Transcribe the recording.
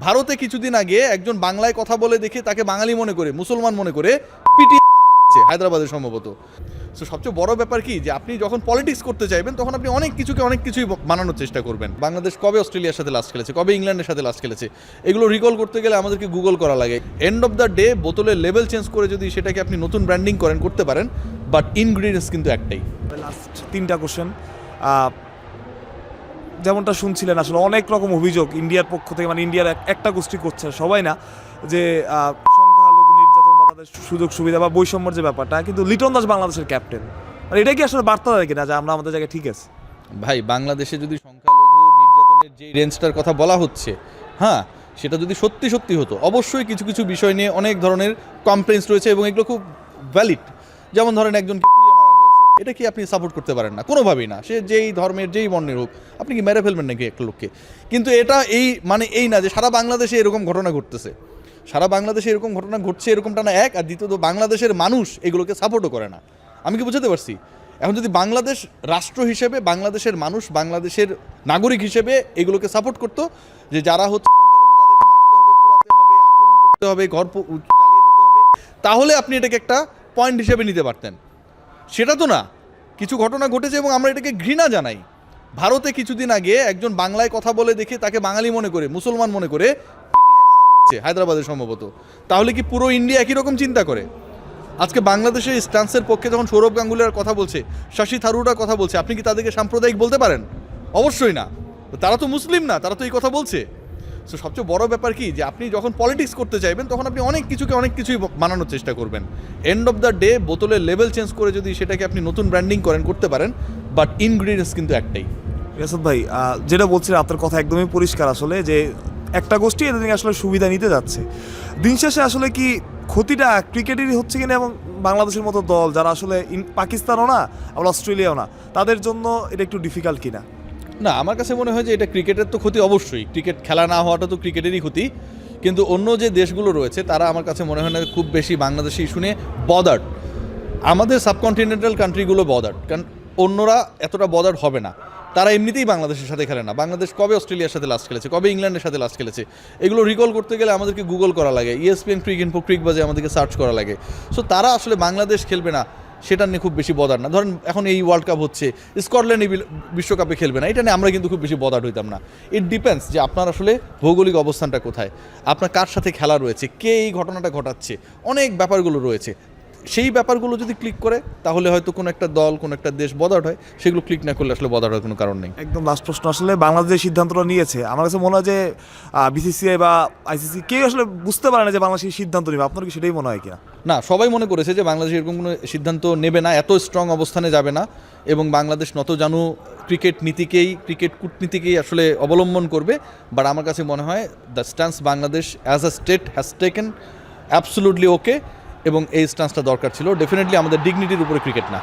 ভারতে কিছুদিন আগে একজন বাংলায় কথা বলে দেখে তাকে বাঙালি মনে করে, মুসলমান মনে করে পিটিয়ে হচ্ছে হায়দ্রাবাদে সম্ভবত। সো সবচেয়ে বড় ব্যাপার কি যে আপনি যখন পলিটিক্স করতে চাইবেন তখন আপনি অনেক কিছুই বানানোর চেষ্টা করবেন। বাংলাদেশ কবে অস্ট্রেলিয়ার সাথে লাস্ট খেলেছে, কবে ইংল্যান্ডের সাথে লাস্ট খেলেছে, এগুলো রিকল করতে গেলে আমাদেরকে গুগল করা লাগে। এন্ড অফ দ্য ডে বোতলের লেভেল চেঞ্জ করে যদি সেটাকে আপনি নতুন ব্র্যান্ডিং করতে পারেন, বাট ইনগ্রিডিয়েন্টস কিন্তু একটাই। লাস্ট 3টা কোশ্চেন, যেমনটা শুনছিলেন আসলে অনেক রকম অভিযোগ ইন্ডিয়ার পক্ষ থেকে, মানে ইন্ডিয়ার একটা গোষ্ঠী করছে, সবাই না, যে সংখ্যালঘু নির্যাতন বা তাদের সুযোগ সুবিধা বা বৈষম্যের যে ব্যাপারটা, কিন্তু লিটন দাস বাংলাদেশের ক্যাপ্টেন, আর এটা কি আসলে বার্তা দেয় কিনা যে আমরা আমাদের জায়গায় ঠিক আছে? ভাই, বাংলাদেশে যদি সংখ্যালঘু নির্যাতনের যে রেঞ্জটার কথা বলা হচ্ছে, হ্যাঁ, সেটা যদি সত্যি হতো, অবশ্যই কিছু বিষয় নিয়ে অনেক ধরনের কমপ্লেন্স রয়েছে এবং এগুলো খুব ভ্যালিড। যেমন ধরেন একজনকে পুড়িয়ে মারা হয়েছে, এটা কি আপনি সাপোর্ট করতে পারেন না? কোনোভাবেই না। সে যেই ধর্মের যেই বর্ণের হোক, আপনি কি মেরে ফেলবেন নাকি একটা লোককে? কিন্তু এটা এই না যে সারা বাংলাদেশে এরকম ঘটনা ঘটতেছে, সারা বাংলাদেশে এরকম ঘটনা ঘটছে এরকমটা না এক, আর দ্বিতীয়ত বাংলাদেশের মানুষ এগুলোকে সাপোর্টও করে না। আমি কি বুঝাতে পারছি? এখন যদি বাংলাদেশ রাষ্ট্র হিসেবে, বাংলাদেশের মানুষ, বাংলাদেশের নাগরিক হিসেবে এগুলোকে সাপোর্ট করতো, যে যারা হচ্ছে সংখ্যালঘু তাদেরকে মারতে হবে, পুরাতে হবে, আক্রমণ করতে হবে, ঘর জ্বালিয়ে দিতে হবে, তাহলে আপনি এটাকে একটা পয়েন্ট হিসেবে নিতে পারতেন। সেটা তো না। কিছু ঘটনা ঘটেছে এবং আমরা এটাকে ঘৃণা জানাই। ভারতে কিছুদিন আগে একজন বাংলায় কথা বলে দেখে তাকে বাঙালি মনে করে, মুসলমান মনে করে পিটিয়ে মারা হয়েছে হায়দ্রাবাদে সম্ভবত। তাহলে কি পুরো ইন্ডিয়া একই রকম চিন্তা করে? আজকে বাংলাদেশের স্ট্যান্সের পক্ষে যখন সৌরভ গাঙ্গুলির কথা বলছে, শশী থারুরের কথা বলছে, আপনি কি তাদেরকে সাম্প্রদায়িক বলতে পারেন? অবশ্যই না। তারা তো মুসলিম না, তারা তো এই কথা বলছে। সো সবচেয়ে বড় ব্যাপার কি যে আপনি যখন পলিটিক্স করতে চাইবেন তখন আপনি অনেক কিছুই বানানোর চেষ্টা করবেন। এন্ড অফ দ্য ডে বোতলের লেভেল চেঞ্জ করে যদি সেটাকে আপনি নতুন ব্র্যান্ডিং করতে পারেন, বাট ইনগ্রিডিয়েন্টস কিন্তু একটাই। রিয়াসাত ভাই, যেটা বলছিলেন আপনার কথা একদমই পরিষ্কার আসলে, যে একটা গোষ্ঠী এদের থেকে আসলে সুবিধা নিতে যাচ্ছে। দিন শেষে আসলে কি ক্ষতিটা ক্রিকেটেরই হচ্ছে কিনা, এবং বাংলাদেশের মতো দল যারা আসলে পাকিস্তানও না আবার অস্ট্রেলিয়াও না, তাদের জন্য এটা একটু ডিফিকাল্ট কিনা? না, আমার কাছে মনে হয় যে এটা ক্রিকেটের তো ক্ষতি অবশ্যই, ক্রিকেট খেলা না হওয়াটা তো ক্রিকেটেরই ক্ষতি, কিন্তু অন্য যে দেশগুলো রয়েছে তারা আমার কাছে মনে হয় না খুব বেশি বাংলাদেশি ইস্যু নিয়ে বদার্ড। আমাদের সাবকন্টিনেন্টাল কান্ট্রিগুলো বদার্ড, কারণ অন্যরা এতটা বদার্ড হবে না। তারা এমনিতেই বাংলাদেশের সাথে খেলে না। বাংলাদেশ কবে অস্ট্রেলিয়ার সাথে লাস্ট খেলেছে, কবে ইংল্যান্ডের সাথে লাস্ট খেলেছে, এগুলো রিকল করতে গেলে আমাদেরকে গুগল করা লাগে, ESPN ক্রিক বাজে আমাদেরকে সার্চ করা লাগে। সো তারা আসলে বাংলাদেশ খেলবে না সেটা নিয়ে খুব বেশি বদার না। ধরেন এখন এই ওয়ার্ল্ড কাপ হচ্ছে, স্কটল্যান্ড এই বিশ্বকাপে খেলবে না, এটা নিয়ে আমরা কিন্তু খুব বেশি বদার হইতাম না। ইট ডিপেন্ডস যে আপনার আসলে ভৌগোলিক অবস্থানটা কোথায়, আপনার কার সাথে খেলা রয়েছে, কে এই ঘটনাটা ঘটাচ্ছে, অনেক ব্যাপারগুলো রয়েছে। সেই ব্যাপারগুলো যদি ক্লিক করে তাহলে হয়তো কোনো একটা দল, কোনো একটা দেশ বদার্ড হয়, সেগুলো ক্লিক না করলে আসলে বদার্ড হওয়ার কোনো কারণ নেই। একদম লাস্ট প্রশ্ন, আসলে বাংলাদেশ সিদ্ধান্তটা নিয়েছে, আমার কাছে মনে হয় যে BCCI বা ICC কেউ আসলে বুঝতে পারে না যে বাংলাদেশ সিদ্ধান্ত নেবে। আপনার কি সেটাই মনে হয় কিনা? না, সবাই মনে করেছে যে বাংলাদেশ এরকম কোনো সিদ্ধান্ত নেবে না, এত স্ট্রং অবস্থানে যাবে না, এবং বাংলাদেশ নতজানু ক্রিকেট নীতিকেই, ক্রিকেট কূটনীতিকেই আসলে অবলম্বন করবে। বাট আমার কাছে মনে হয় the stance Bangladesh as a state has taken absolutely okay, এবং এই স্ট্যান্সটা দরকার ছিল। ডেফিনেটলি আমাদের ডিগনিটির উপরে ক্রিকেট না।